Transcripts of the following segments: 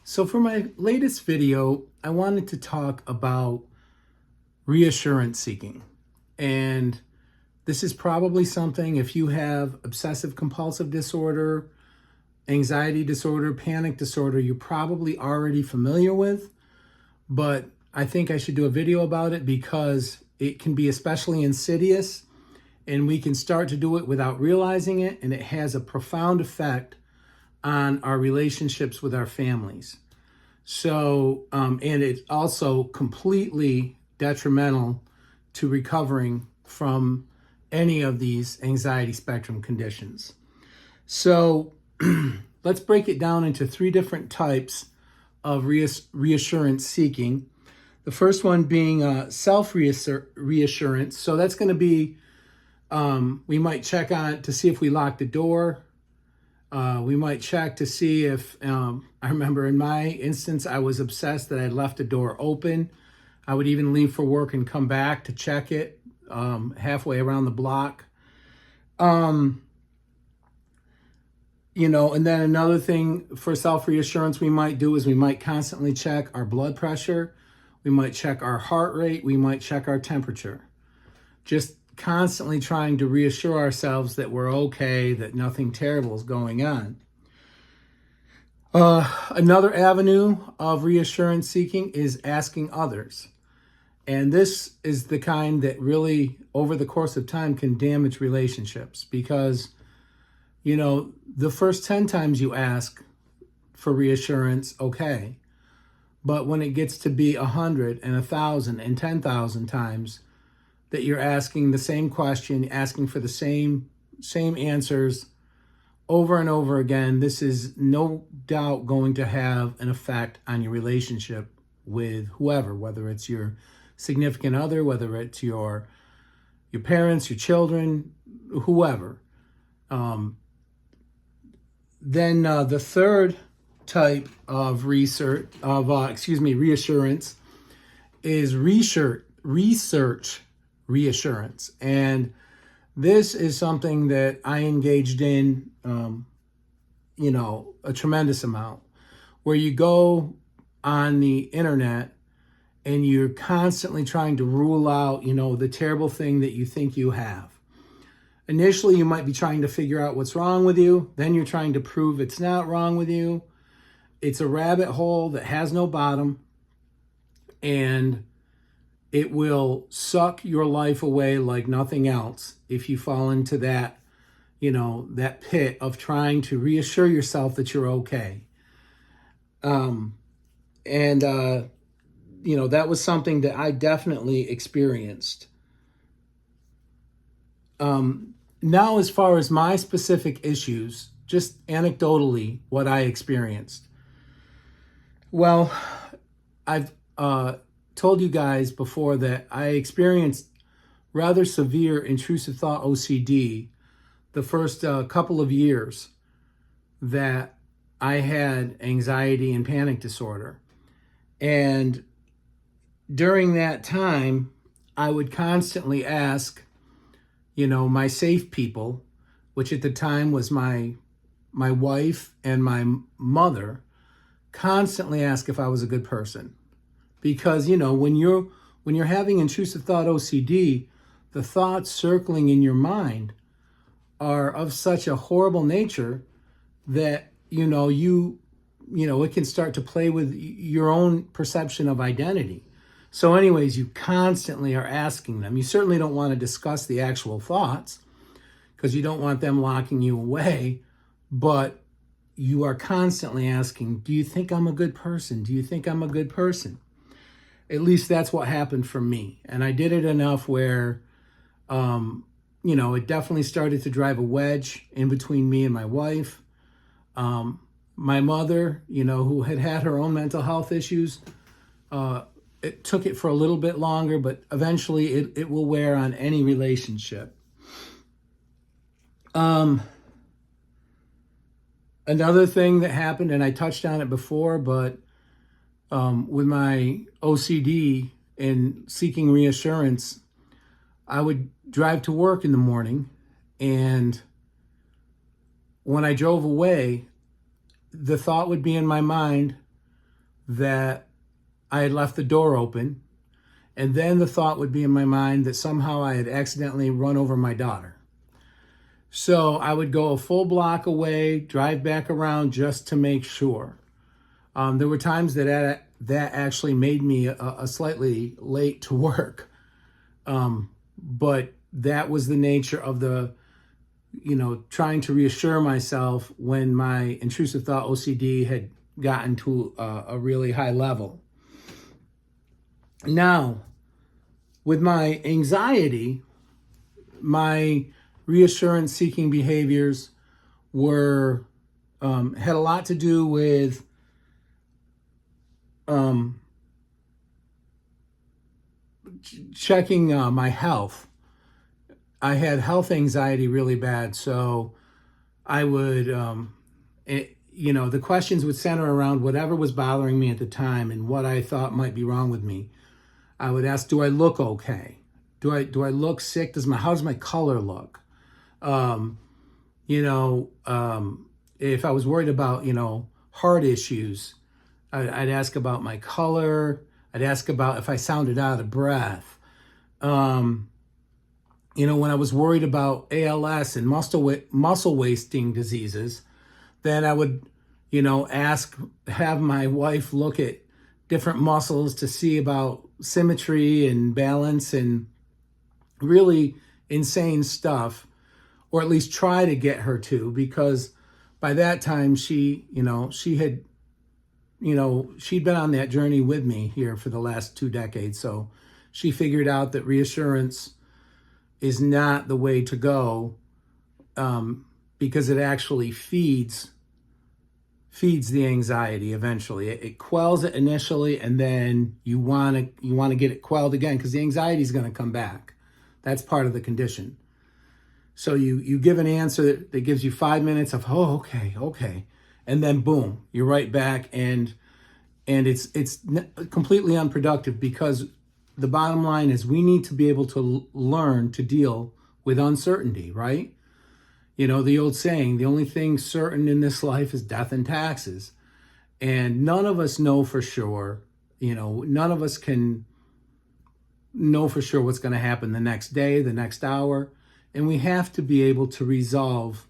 So for my latest video, I wanted to talk about reassurance seeking. And this is probably something, if you have obsessive compulsive disorder, anxiety disorder, panic disorder, you're probably already familiar with. But I think I should do a video about it because it can be especially insidious and we can start to do it without realizing it. And it has a profound effect on our relationships with our families. So, and it's also completely detrimental to recovering from any of these anxiety spectrum conditions. So let's break it down into three different types of reassurance seeking. The first one being self-reassurance. So that's going to be, we might check on it to see if we locked the door. We might check to see if, I remember in my instance, I was obsessed that I left the door open. I would even leave for work and come back to check it halfway around the block. And then another thing for self-reassurance we might do is we might constantly check our blood pressure. We might check our heart rate. We might check our temperature. Just constantly trying to reassure ourselves that we're okay, that nothing terrible is going on. Another avenue of reassurance seeking is asking others. And this is the kind that really, over the course of time, can damage relationships because, the first 10 times you ask for reassurance, okay. But when it gets to be 100 and 1,000 and 10,000 times that you're asking the same question, asking for the same answers over and over again, this is no doubt going to have an effect on your relationship with whoever, whether it's your significant other, whether it's your parents, your children, whoever. Then the third type of reassurance is research reassurance. And this is something that I engaged in, a tremendous amount, where you go on the internet and you're constantly trying to rule out, the terrible thing that you think you have. Initially, you might be trying to figure out what's wrong with you. Then you're trying to prove it's not wrong with you. It's a rabbit hole that has no bottom, and it will suck your life away like nothing else if you fall into that, that pit of trying to reassure yourself that you're okay. That was something that I definitely experienced. Now, as far as my specific issues, just anecdotally, what I experienced. Well, I've told you guys before that I experienced rather severe intrusive thought OCD the first couple of years that I had anxiety and panic disorder. And during that time, I would constantly ask, my safe people, which at the time was my wife and my mother, constantly ask if I was a good person. Because, when you're having intrusive thought OCD, the thoughts circling in your mind are of such a horrible nature that, it can start to play with your own perception of identity. So anyways, you constantly are asking them. You certainly don't want to discuss the actual thoughts because you don't want them locking you away, but you are constantly asking, do you think I'm a good person? Do you think I'm a good person? At least that's what happened for me. And I did it enough where, it definitely started to drive a wedge in between me and my wife. My mother, who had her own mental health issues, it took it for a little bit longer, but eventually it will wear on any relationship. Another thing that happened, and I touched on it before, but with my OCD and seeking reassurance, I would drive to work in the morning, and when I drove away, the thought would be in my mind, that I had left the door open, and then the thought would be in my mind that somehow I had accidentally run over my daughter. So I would go a full block away, drive back around just to make sure. There were times that actually made me a slightly late to work. But that was the nature of trying to reassure myself when my intrusive thought OCD had gotten to a really high level. Now, with my anxiety, my reassurance seeking behaviors had a lot to do with checking my health. I had health anxiety really bad, so I would, the questions would center around whatever was bothering me at the time and what I thought might be wrong with me. I would ask, do I look okay? Do I look sick? How does my color look? If I was worried about, heart issues, I'd ask about my color. I'd ask about if I sounded out of breath. When I was worried about ALS and muscle wasting diseases, then I would, have my wife look at different muscles to see about symmetry and balance and really insane stuff, or at least try to get her to, because by that time she'd been on that journey with me here for the last 2 decades. So she figured out that reassurance is not the way to go, because it actually feeds the anxiety eventually. It quells it initially, and then you want to get it quelled again, because the anxiety is going to come back. That's part of the condition. So you give an answer that gives you 5 minutes of, oh, okay. And then boom, you're right back. And it's completely unproductive, because the bottom line is we need to be able to learn to deal with uncertainty, right? The old saying, the only thing certain in this life is death and taxes. And none of us know for sure, none of us can know for sure what's going to happen the next day, the next hour. And we have to be able to resolve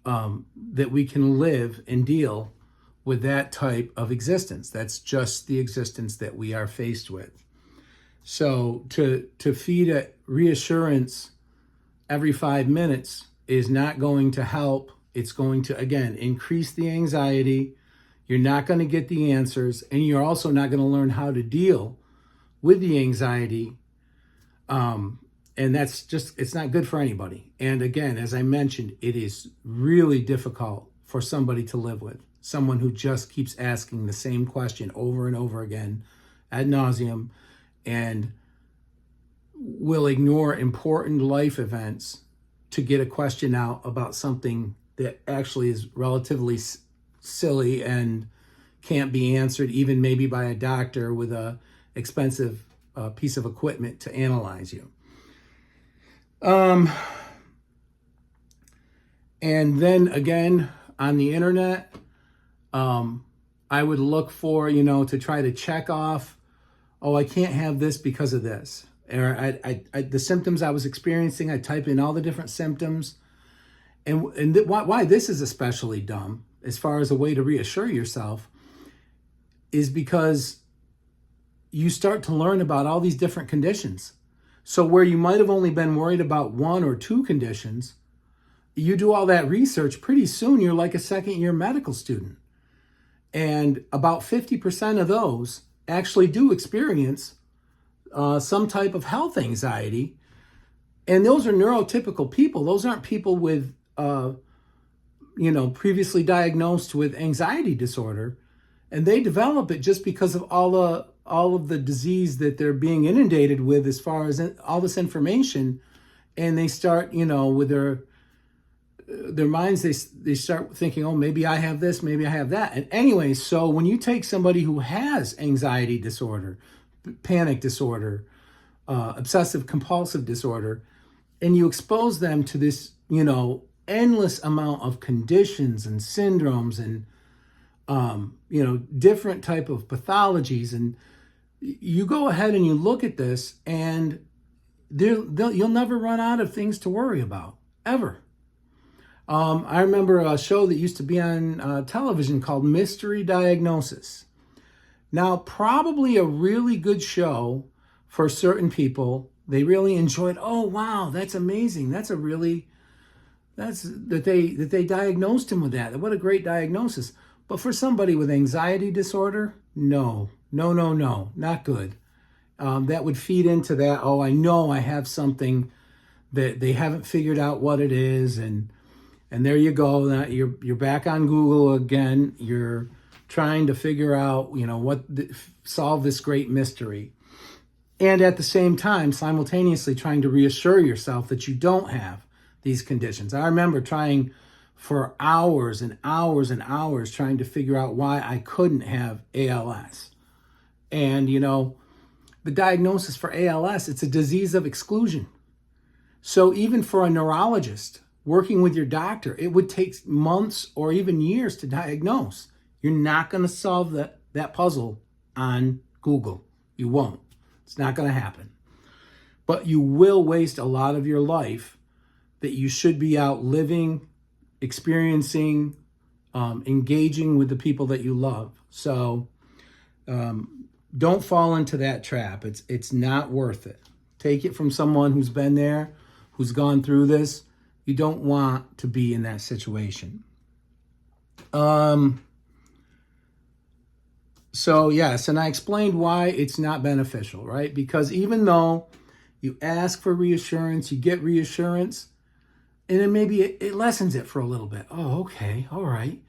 that we can live and deal with that type of existence. That's just the existence that we are faced with. So to feed a reassurance every 5 minutes is not going to help. It's going to, again, increase the anxiety. You're not going to get the answers, and you're also not going to learn how to deal with the anxiety. And it's not good for anybody. And again, as I mentioned, it is really difficult for somebody to live with. Someone who just keeps asking the same question over and over again ad nauseum, and will ignore important life events to get a question out about something that actually is relatively silly and can't be answered, even maybe by a doctor with a expensive piece of equipment to analyze you. And then again, on the internet, I would look for, to try to check off, oh, I can't have this because of this. Or the symptoms I was experiencing, I type in all the different symptoms. And why this is especially dumb, as far as a way to reassure yourself, is because you start to learn about all these different conditions. So where you might have only been worried about 1 or 2 conditions, you do all that research, pretty soon you're like a second-year medical student. And about 50% of those actually do experience some type of health anxiety. And those are neurotypical people. Those aren't people with, previously diagnosed with anxiety disorder. And they develop it just because of all of the disease that they're being inundated with, as far as all this information. And they start, with their minds, they start thinking, oh, maybe I have this, maybe I have that. And anyway, so when you take somebody who has anxiety disorder, panic disorder, obsessive compulsive disorder, and you expose them to this, endless amount of conditions and syndromes and different type of pathologies. And you go ahead and you look at this, and you'll never run out of things to worry about, ever. I remember a show that used to be on television called Mystery Diagnosis. Now, probably a really good show for certain people. They really enjoyed, oh, wow, that's amazing. That they diagnosed him with that. What a great diagnosis. But for somebody with anxiety disorder, no, not good. That would feed into that, oh, I know I have something that they haven't figured out what it is, and there you go. You're back on Google again. You're trying to figure out, solve this great mystery. And at the same time, simultaneously trying to reassure yourself that you don't have these conditions. I remember trying for hours and hours and hours trying to figure out why I couldn't have ALS. And, the diagnosis for ALS, it's a disease of exclusion. So even for a neurologist working with your doctor, it would take months or even years to diagnose. You're not going to solve that puzzle on Google. You won't. It's not going to happen. But you will waste a lot of your life that you should be out living, experiencing, engaging with the people that you love. So don't fall into that trap. It's not worth it. Take it from someone who's been there, who's gone through this. You don't want to be in that situation. So yes, and I explained why it's not beneficial, right? Because even though you ask for reassurance, you get reassurance, and then maybe it lessens it for a little bit. Oh, okay, all right.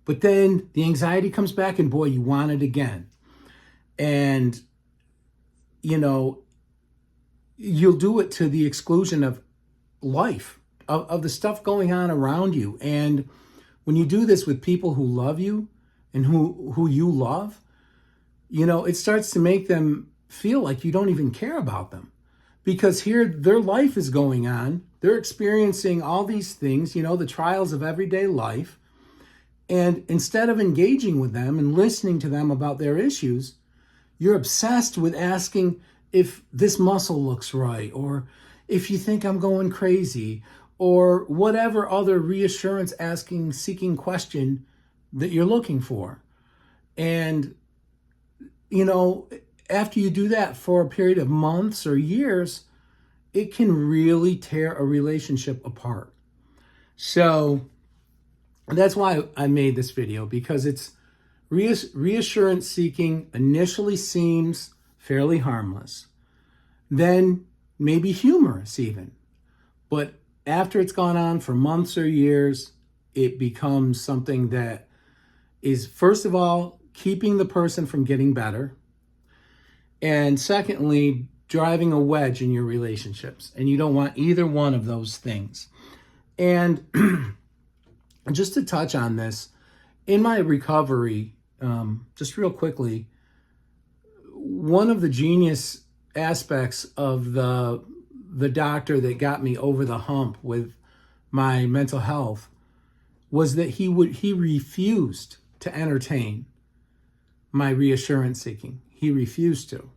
But then the anxiety comes back, and boy, you want it again. And, you'll do it to the exclusion of life, of the stuff going on around you. And when you do this with people who love you and who you love, it starts to make them feel like you don't even care about them. Because here, their life is going on. They're experiencing all these things, the trials of everyday life. And instead of engaging with them and listening to them about their issues, you're obsessed with asking if this muscle looks right, or if you think I'm going crazy, or whatever other reassurance seeking question that you're looking for. And, after you do that for a period of months or years, it can really tear a relationship apart. So that's why I made this video, because it's reassurance seeking initially seems fairly harmless, then maybe humorous even. But after it's gone on for months or years, it becomes something that is, first of all, keeping the person from getting better. And secondly, driving a wedge in your relationships. And you don't want either one of those things. And just to touch on this, in my recovery, just real quickly, one of the genius aspects of the doctor that got me over the hump with my mental health was that he refused to entertain my reassurance seeking. He refused to.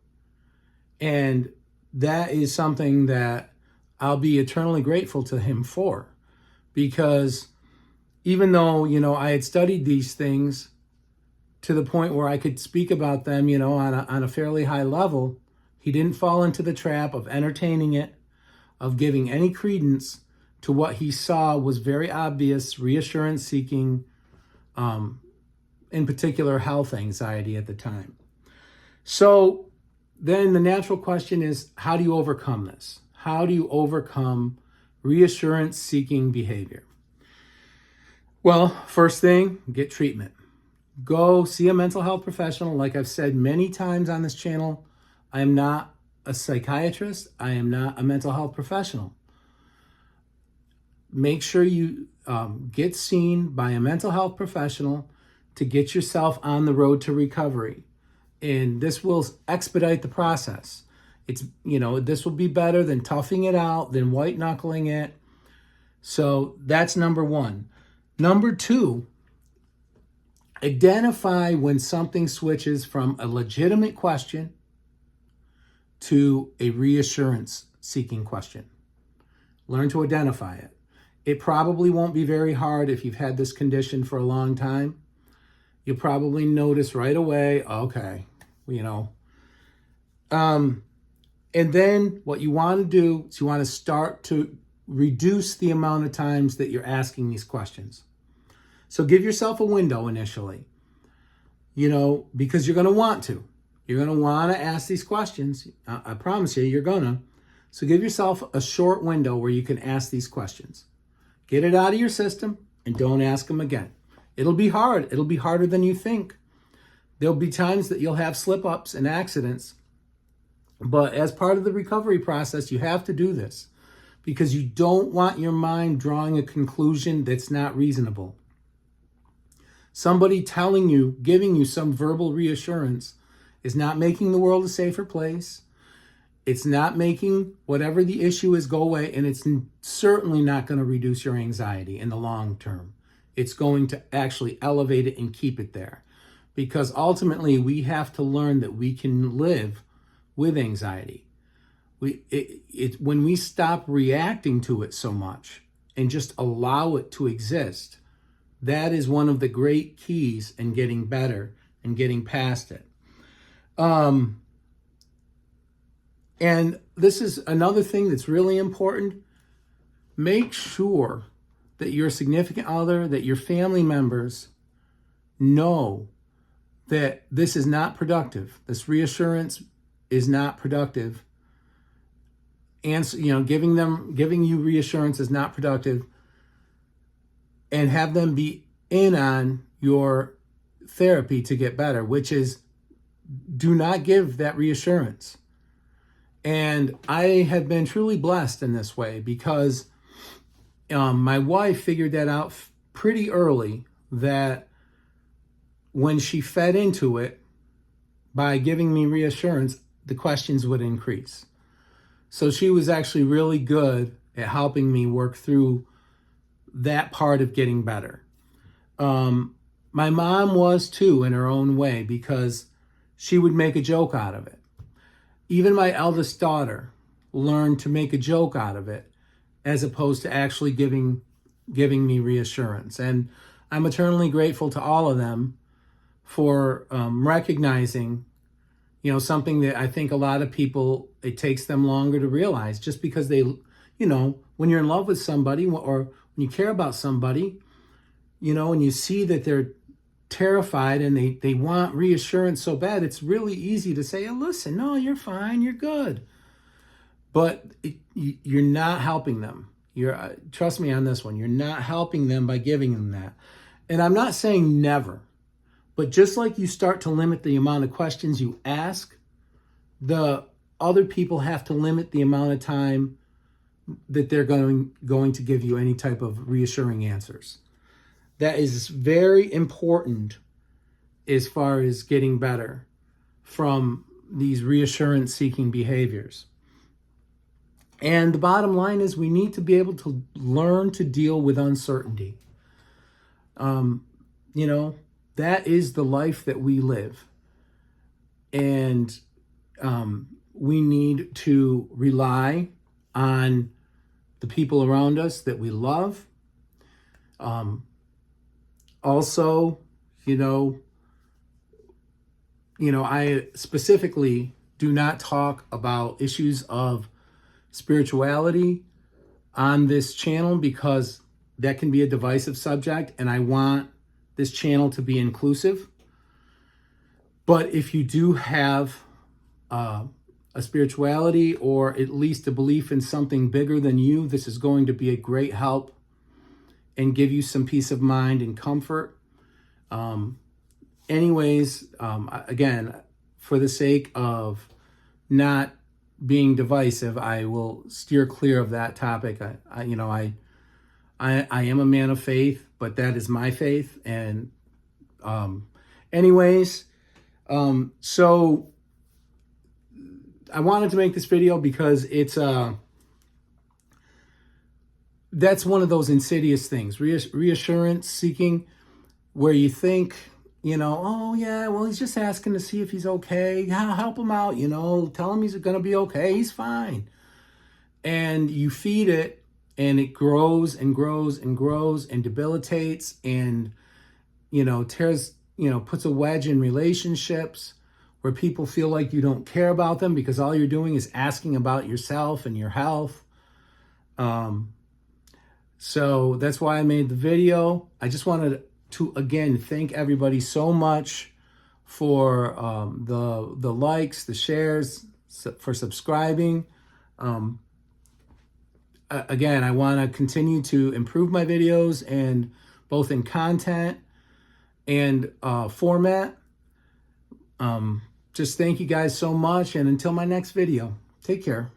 And that is something that I'll be eternally grateful to him for, because even though, I had studied these things to the point where I could speak about them, on a fairly high level, he didn't fall into the trap of entertaining it, of giving any credence to what he saw was very obvious reassurance seeking, in particular health anxiety at the time. So then the natural question is, how do you overcome this? How do you overcome reassurance seeking behavior? Well, first thing, get treatment. Go see a mental health professional. Like I've said many times on this channel, I am not a psychiatrist. I am not a mental health professional. Make sure you get seen by a mental health professional to get yourself on the road to recovery. And this will expedite the process. This will be better than toughing it out, than white knuckling it. So that's number one. Number two, Identify when something switches from a legitimate question to a reassurance seeking question. Learn to identify it. It probably won't be very hard if you've had this condition for a long time. You'll probably notice right away, okay, you know. And then what you want to do is you want to start to reduce the amount of times that you're asking these questions. So give yourself a window initially, you know, because you're going to want to. You're going to want to ask these questions. I promise you, you're going to. So give yourself a short window where you can ask these questions. Get it out of your system and don't ask them again. It'll be hard. It'll be harder than you think. There'll be times that you'll have slip-ups and accidents. But as part of the recovery process, you have to do this because you don't want your mind drawing a conclusion that's not reasonable. Somebody telling you, giving you some verbal reassurance is not making the world a safer place. It's not making whatever the issue is go away, and it's certainly not going to reduce your anxiety in the long term. It's going to actually elevate it and keep it there, because ultimately we have to learn that we can live with anxiety. When we stop reacting to it so much and just allow it to exist, that is one of the great keys in getting better and getting past it. And this is another thing that's really important. Make sure that your significant other, that your family members know that this is not productive. This reassurance is not productive. And, you know, giving you reassurance is not productive. And have them be in on your therapy to get better, which is do not give that reassurance. And I have been truly blessed in this way because my wife figured that out pretty early, that when she fed into it by giving me reassurance, the questions would increase. So she was actually really good at helping me work through that part of getting better. My mom was too, in her own way, because she would make a joke out of it. Even my eldest daughter learned to make a joke out of it as opposed to actually giving me reassurance. And I'm eternally grateful to all of them for recognizing, you know, something that I think a lot of people, it takes them longer to realize, just because they, you know, when you're in love with somebody or when you care about somebody, you know, and you see that they're terrified and they want reassurance so bad, it's really easy to say, oh, listen, no, you're fine, you're good. But you're not helping them. Trust me on this one, you're not helping them by giving them that. And I'm not saying never, but just like you start to limit the amount of questions you ask, the other people have to limit the amount of time that they're going to give you any type of reassuring answers. That is very important as far as getting better from these reassurance-seeking behaviors. And the bottom line is we need to be able to learn to deal with uncertainty. You know, that is the life that we live. And we need to rely on the people around us that we love. Also, you know, I specifically do not talk about issues of spirituality on this channel because that can be a divisive subject, and I want this channel to be inclusive. But if you do have a spirituality or at least a belief in something bigger than you, this is going to be a great help and give you some peace of mind and comfort. Again, for the sake of not being divisive, I will steer clear of that topic. I am a man of faith, but that is my faith. And so I wanted to make this video because it's that's one of those insidious things, reassurance seeking, where you think oh yeah, well, he's just asking to see if he's okay. Help him out, tell him he's going to be okay. He's fine. And you feed it and it grows and grows and grows and debilitates and, tears, puts a wedge in relationships where people feel like you don't care about them because all you're doing is asking about yourself and your health. So that's why I made the video. I just wanted to, again, thank everybody so much for the likes, the shares, for subscribing. Again, I want to continue to improve my videos, and both in content and format. Just thank you guys so much, and until my next video, take care.